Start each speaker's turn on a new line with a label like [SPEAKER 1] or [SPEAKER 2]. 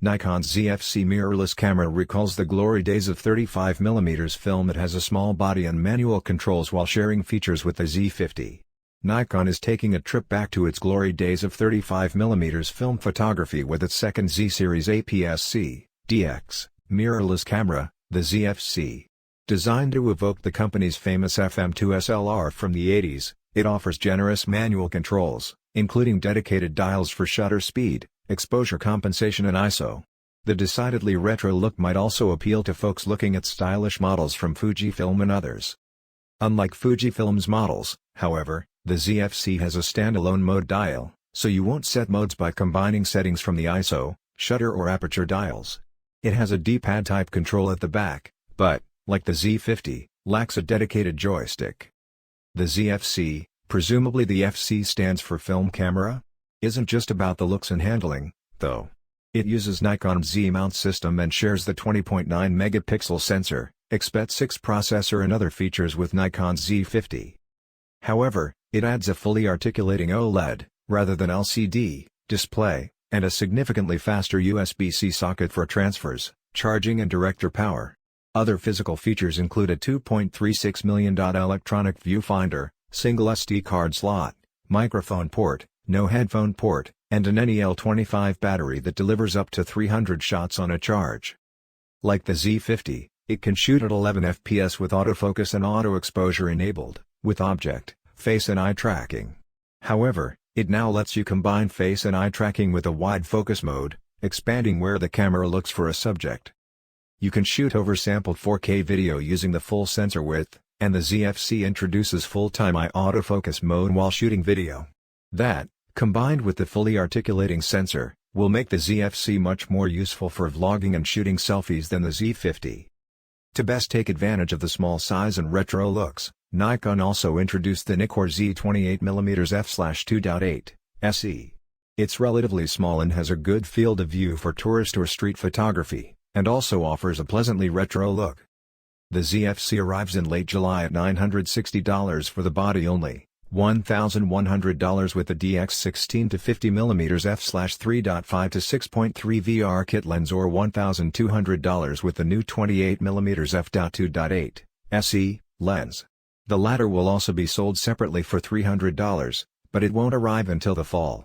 [SPEAKER 1] Nikon's Z FC mirrorless camera recalls the glory days of 35mm film that has a small body and manual controls while sharing features with the Z50. Nikon is taking a trip back to its glory days of 35mm film photography with its second Z-series APS-C, DX, mirrorless camera, the Z FC. Designed to evoke the company's famous FM2 SLR from the 80s, it offers generous manual controls, including dedicated dials for shutter speed, exposure compensation and ISO. The decidedly retro look might also appeal to folks looking at stylish models from Fujifilm and others. Unlike Fujifilm's models, however, the Z FC has a standalone mode dial, so you won't set modes by combining settings from the ISO, shutter or aperture dials. It has a D-pad type control at the back, but, like the Z50, lacks a dedicated joystick. The Z FC, presumably the FC stands for film camera, isn't just about the looks and handling, though. It uses Nikon's Z-mount system and shares the 20.9-megapixel sensor, XP6 processor and other features with Nikon's Z50. However, it adds a fully articulating OLED, rather than LCD, display, and a significantly faster USB-C socket for transfers, charging and director power. Other physical features include a $2.36 million electronic viewfinder, single SD card slot, microphone port, no headphone port, and an NEL25 battery that delivers up to 300 shots on a charge. Like the Z50, it can shoot at 11 fps with autofocus and auto exposure enabled, with object, face and eye tracking. However, it now lets you combine face and eye tracking with a wide focus mode, expanding where the camera looks for a subject. You can shoot oversampled 4K video using the full sensor width, and the Z FC introduces full-time eye autofocus mode while shooting video. That, combined with the fully articulating sensor, will make the Z FC much more useful for vlogging and shooting selfies than the Z50. To best take advantage of the small size and retro looks, Nikon also introduced the Nikon Z 28mm f/2.8 SE. It's relatively small and has a good field of view for tourist or street photography, and also offers a pleasantly retro look. The Z FC arrives in late July at $960 for the body only, $1,100 with the DX16 to 50mm f/3.5 to 6.3 VR kit lens or $1,200 with the new 28mm f/2.8 SE lens. The latter will also be sold separately for $300, but it won't arrive until the fall.